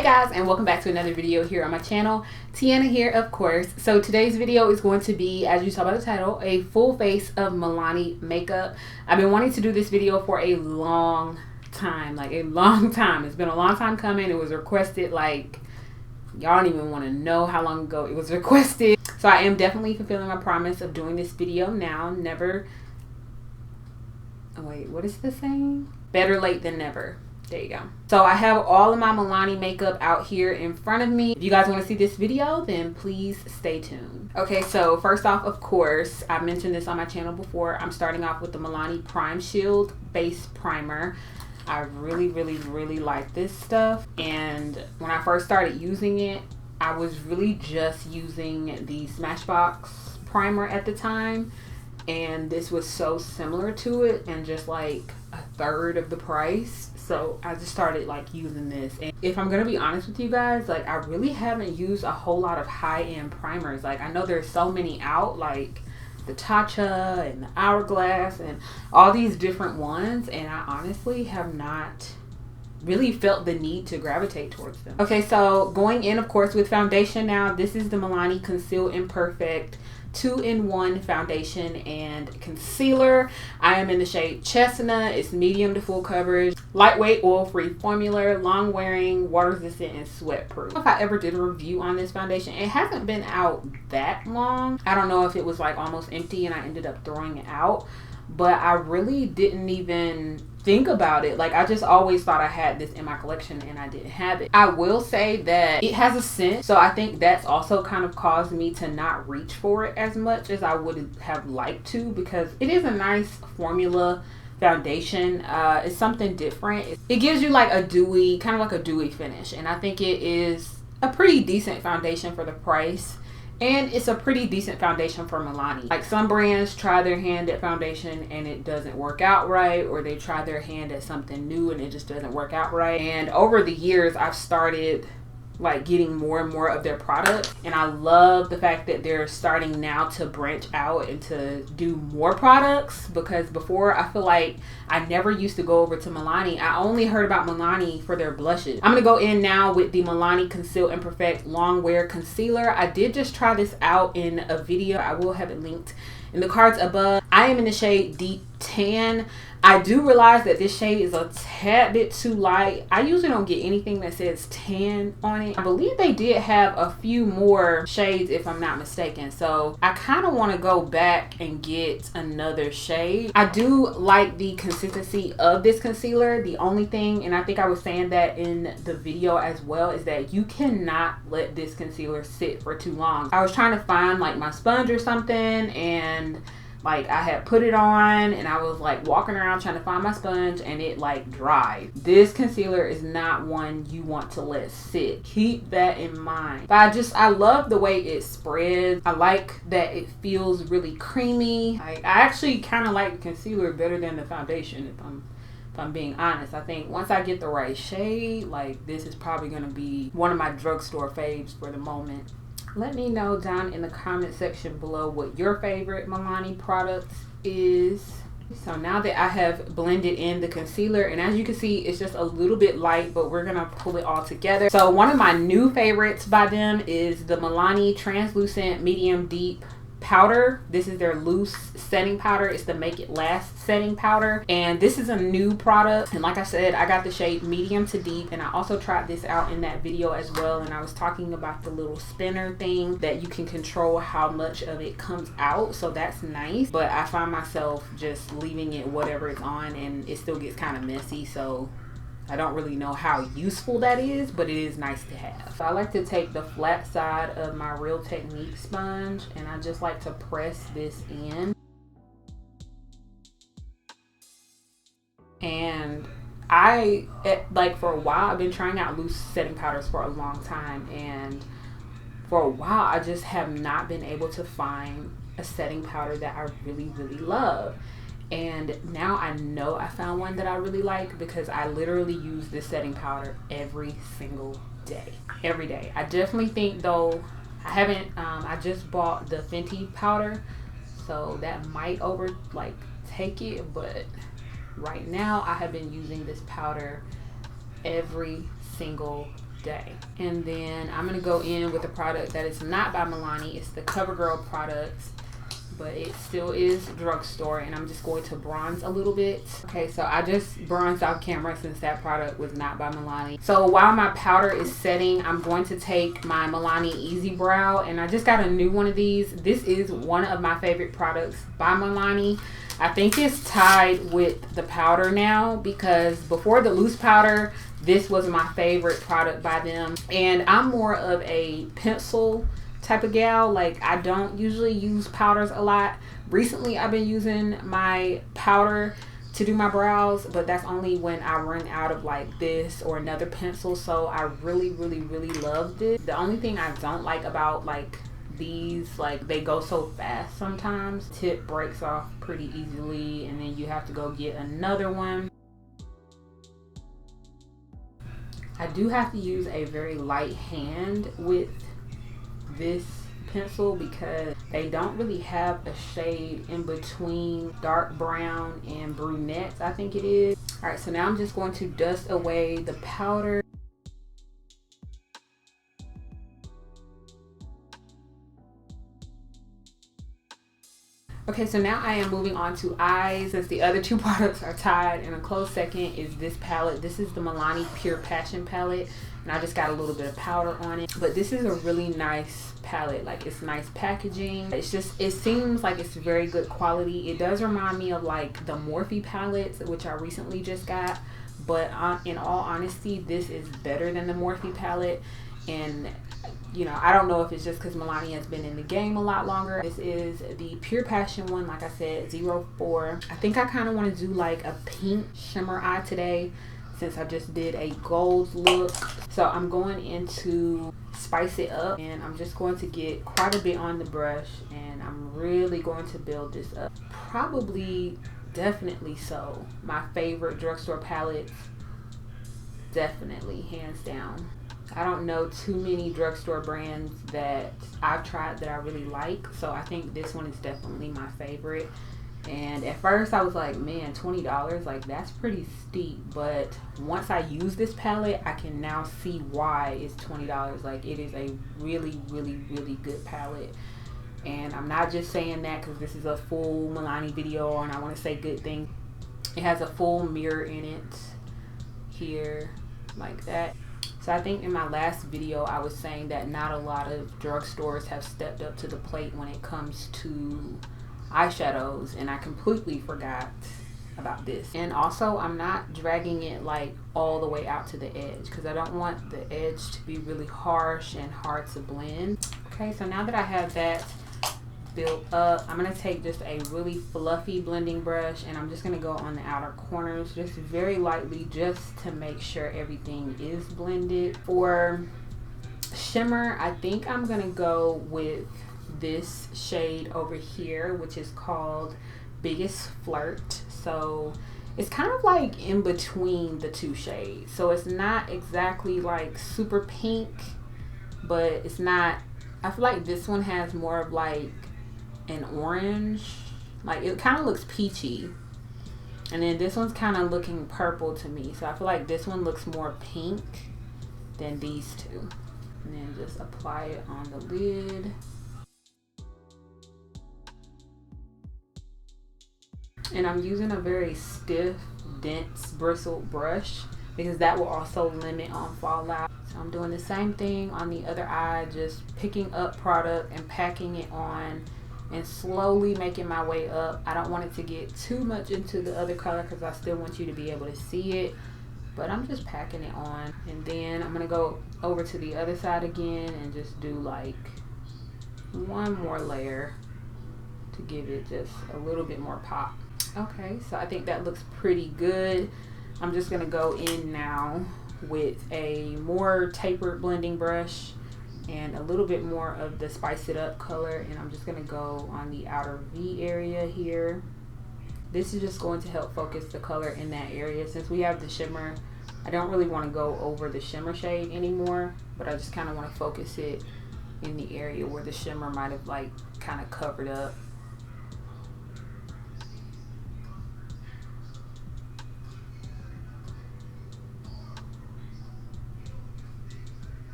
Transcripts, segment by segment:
Hey guys, and welcome back to another video here on my channel. Tiana here, of course. So today's video is going to be, as you saw by the title, a full face of MILANI makeup. I've been wanting to do this video for a long time, It's been a long time coming. It was requested, like, y'all don't even want to know how long ago it was requested. So I am definitely fulfilling my promise of doing this video now. Never, oh wait, what is the saying? Better late than never. There you go. So I have all of my MILANI makeup out here in front of me. If you guys want to see this video, then please stay tuned. Okay, so first off, of course, I mentioned this on my channel before. I'm starting off with the MILANI Prime Shield Base Primer. I really like this stuff. And when I first started using it, I was really just using the Smashbox primer at the time. And this was so similar to it and just like a third of the price. So I just started like using this. And if I'm gonna be honest with you guys, like I really haven't used a whole lot of high-end primers. Like I know there's so many out, like the Tatcha and the Hourglass and all these different ones, and I honestly have not really felt the need to gravitate towards them. Okay, so going in, of course, with foundation now. This is the MILANI Conceal Imperfect 2-in-1 foundation and concealer. I am in the shade Chestnut. It's medium to full coverage, lightweight, oil-free formula, long wearing, water resistant, and sweat proof. If I ever did a review on this foundation, it hasn't been out that long. I don't know if it was like almost empty and I ended up throwing it out, but I really didn't even think about it. Like I just always thought I had this in my collection and I didn't have it. I will say that it has a scent, so I think that's also kind of caused me to not reach for it as much as I would have liked to, because it is a nice formula foundation. It's something different. It gives you like a dewy, kind of like a dewy finish, and I think it is a pretty decent foundation for the price. And it's a pretty decent foundation for MILANI. Like some brands try their hand at foundation and it doesn't work out right, or they try their hand at something new and it just doesn't work out right. And over the years, I've started like getting more and more of their products, and I love the fact that they're starting now to branch out and to do more products, because before I feel like I never used to go over to MILANI. I only heard about MILANI for their blushes. I'm gonna go in now with the MILANI Conceal Imperfect Long Wear Concealer. I did just try this out in a video. I will have it linked in the cards above. I am in the shade Deep Tan. I do realize that this shade is a tad bit too light. I usually don't get anything that says tan on it. I believe they did have a few more shades if I'm not mistaken. So I kind of want to go back and get another shade. I do like the consistency of this concealer. The only thing, and I think I was saying that in the video as well, is that you cannot let this concealer sit for too long. I was trying to find like my sponge or something, and like I had put it on and I was like walking around trying to find my sponge and it like dried. This concealer is not one you want to let sit. Keep that in mind. But I love the way it spreads. I like that it feels really creamy. I actually kind of like the concealer better than the foundation, if I'm being honest. I think once I get the right shade, like this is probably going to be one of my drugstore faves for the moment. Let me know down in the comment section below what your favorite MILANI product is. So now that I have blended in the concealer, and as you can see, it's just a little bit light, but we're gonna pull it all together. So one of my new favorites by them is the MILANI Translucent Medium Deep Powder. This is their loose setting powder. It's the Make It Last setting powder, and this is a new product. And like I said, I got the shade medium to deep, and I also tried this out in that video as well, and I was talking about the little spinner thing that you can control how much of it comes out, so that's nice. But I find myself just leaving it whatever it's on and it still gets kind of messy, so I don't really know how useful that is, but it is nice to have. So I like to take the flat side of my Real Technique sponge and I just like to press this in. And like for a while, I've been trying out loose setting powders for a long time, and for a while I just have not been able to find a setting powder that I really love. And now I know I found one that I really like, because I literally use this setting powder every single day. Every day. I definitely think though, I just bought the Fenty powder, so that might take it, but right now I have been using this powder every single day. And then I'm gonna go in with a product that is not by Milani. It's the CoverGirl products, but it still is drugstore, and I'm just going to bronze a little bit. Okay, so I just bronzed off camera since that product was not by Milani. So while my powder is setting, I'm going to take my Milani Easy Brow, and I just got a new one of these. This is one of my favorite products by Milani. I think it's tied with the powder now, because before the loose powder, this was my favorite product by them. And I'm more of a pencil type of gal. Like, I don't usually use powders a lot. Recently I've been using my powder to do my brows, but that's only when I run out of like this or another pencil. So I really love this. The only thing I don't like about like these, like, they go so fast sometimes. Tip breaks off pretty easily, and then you have to go get another one. I do have to use a very light hand with this pencil because they don't really have a shade in between dark brown and brunettes, I think it is. All right, so now I'm just going to dust away the powder. Okay, so now I am moving on to eyes, as the other two products are tied. In a close second is this palette. This is the Milani Pure Passion palette, and I just got a little bit of powder on it. But this is a really nice palette. Like, it's nice packaging. It's just, it seems like it's very good quality. It does remind me of like the Morphe palettes, which I recently just got. But in all honesty, this is better than the Morphe palette. And you know, I don't know if it's just because Milani has been in the game a lot longer. This is the Pure Passion one, like I said, 04. I think I kind of want to do like a pink shimmer eye today, since I just did a gold look. So I'm going into spice it up, and I'm just going to get quite a bit on the brush, and I'm really going to build this up. Probably, definitely so, my favorite drugstore palettes. Definitely, hands down. I don't know too many drugstore brands that I've tried that I really like, so I think this one is definitely my favorite. And at first I was like, man, $20, like, that's pretty steep. But once I use this palette, I can now see why it's $20. Like, it is a really good palette. And I'm not just saying that because this is a full Milani video and I want to say good things. It has a full mirror in it here, like that. So I think in my last video I was saying that not a lot of drugstores have stepped up to the plate when it comes to eyeshadows, and I completely forgot about this. And also, I'm not dragging it like all the way out to the edge because I don't want the edge to be really harsh and hard to blend. Okay, so now that I have that built up, I'm going to take just a really fluffy blending brush, and I'm just going to go on the outer corners just very lightly, just to make sure everything is blended. For shimmer, I think I'm going to go with this shade over here, which is called Biggest Flirt. So it's kind of like in between the two shades, so it's not exactly like super pink, but it's not, I feel like this one has more of like an orange, like it kind of looks peachy, and then this one's kind of looking purple to me, so I feel like this one looks more pink than these two. And then just apply it on the lid. And I'm using a very stiff, dense, bristled brush because that will also limit on fallout. So I'm doing the same thing on the other eye, just picking up product and packing it on and slowly making my way up. I don't want it to get too much into the other color because I still want you to be able to see it, but I'm just packing it on. And then I'm gonna go over to the other side again and just do like one more layer to give it just a little bit more pop. Okay, so I think that looks pretty good. I'm just gonna go in now with a more tapered blending brush and a little bit more of the Spice It Up color, and I'm just gonna go on the outer V area here. This is just going to help focus the color in that area. Since we have the shimmer, I don't really want to go over the shimmer shade anymore, but I just kind of want to focus it in the area where the shimmer might have like kind of covered up.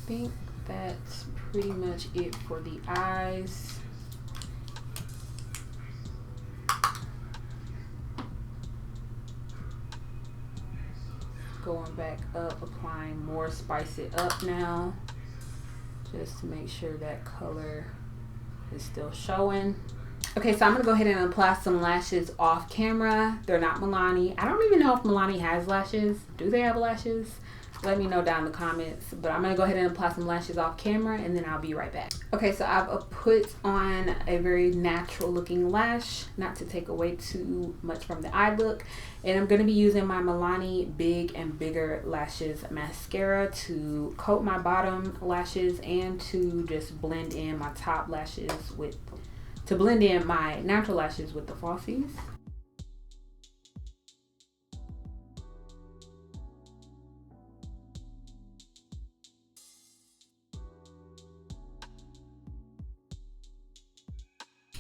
think that's pretty much it for the eyes. Going back up, applying more Spice It Up now, just to make sure that color is still showing. Okay, so I'm gonna go ahead and apply some lashes off camera. They're not Milani. I don't even know if Milani has lashes. Do they have lashes? Let me know down in the comments. But I'm gonna go ahead and apply some lashes off camera, and then I'll be right back. Okay, so I've put on a very natural looking lash, not to take away too much from the eye look. And I'm gonna be using my Milani Big and Bigger Lashes mascara to coat my bottom lashes and to just blend in my top lashes with, to blend in my natural lashes with the falsies.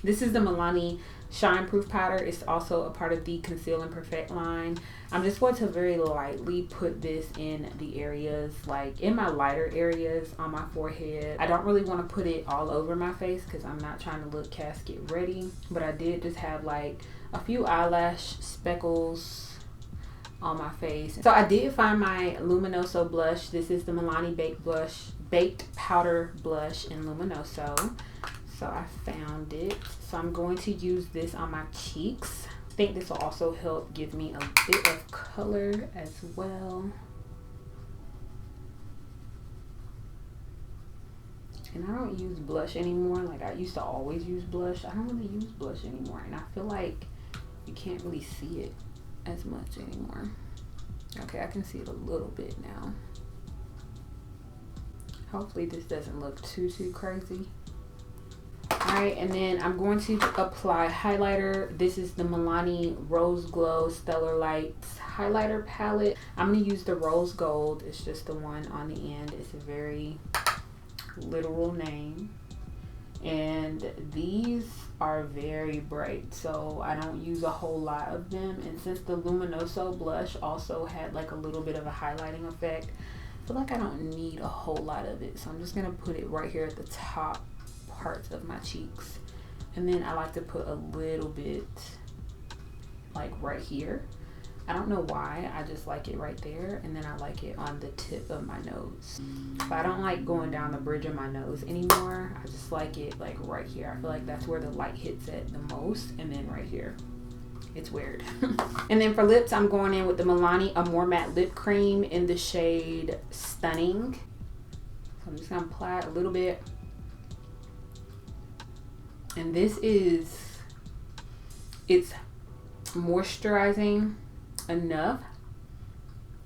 This is the Milani Shine Proof Powder. It's also a part of the Conceal and Perfect line. I'm just going to very lightly put this in the areas, like in my lighter areas on my forehead. I don't really want to put it all over my face because I'm not trying to look casket ready. But I did just have like a few eyelash speckles on my face. So I did find my Luminoso blush. This is the Milani Baked Powder Blush in Luminoso. So I found it. So I'm going to use this on my cheeks. I think this will also help give me a bit of color as well. And I don't use blush anymore. Like I used to always use blush. I don't really use blush anymore. And I feel like you can't really see it as much anymore. Okay, I can see it a little bit now. Hopefully this doesn't look too crazy. Alright, and then I'm going to apply highlighter. This is the Milani Rose Glow Stellar Lights highlighter palette. I'm going to use the Rose Gold. It's just the one on the end. It's a very literal name. And these are very bright, so I don't use a whole lot of them. And since the Luminoso blush also had like a little bit of a highlighting effect, I feel like I don't need a whole lot of it. So I'm just going to put it right here at the top parts of my cheeks, and then I like to put a little bit like right here. I don't know why, I just like it right there, and then I like it on the tip of my nose. But I don't like going down the bridge of my nose anymore. I just like it like right here. I feel like that's where the light hits it the most, and then right here. It's weird. And then for lips, I'm going in with the Milani Amore Matte Lip Cream in the shade Stunning. So I'm just gonna apply it a little bit. And this is, it's moisturizing enough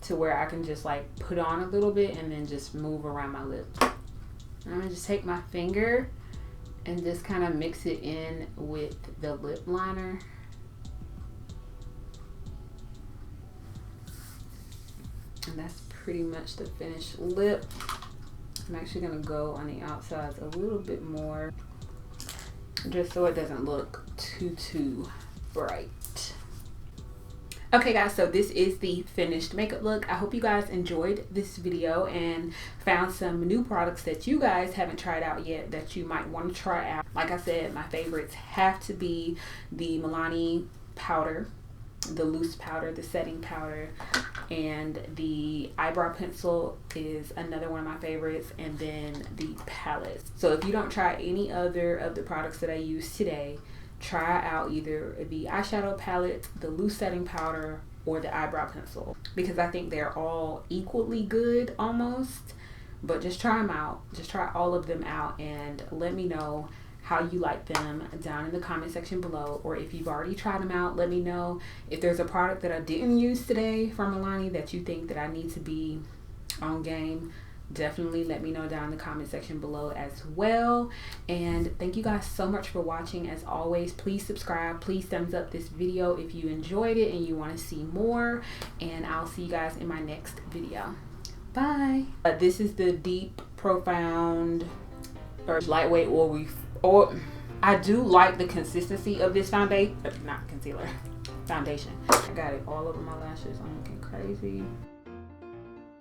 to where I can just like put on a little bit and then just move around my lips. I'm gonna just take my finger and just kind of mix it in with the lip liner. And that's pretty much the finished lip. I'm actually gonna go on the outsides a little bit more, just so it doesn't look too bright. Okay guys, so this is the finished makeup look. I hope you guys enjoyed this video and found some new products that you guys haven't tried out yet that you might want to try out. Like I said, my favorites have to be the Milani powder, the loose powder, the setting powder, and the eyebrow pencil is another one of my favorites, and then the palettes. So if you don't try any other of the products that I use today, try out either the eyeshadow palette, the loose setting powder, or the eyebrow pencil, because I think they're all equally good almost. But just try them out. Just try all of them out and let me know how you like them down in the comment section below. Or if you've already tried them out, let me know. If there's a product that I didn't use today from Milani that you think that I need to be on game, definitely let me know down in the comment section below as well. And thank you guys so much for watching. As always, please subscribe, please thumbs up this video if you enjoyed it and you want to see more, and I'll see you guys in my next video. Bye. This is the Deep Profound or Lightweight or I do like the consistency of this foundation, not concealer, foundation. I got it all over my lashes. I'm looking crazy.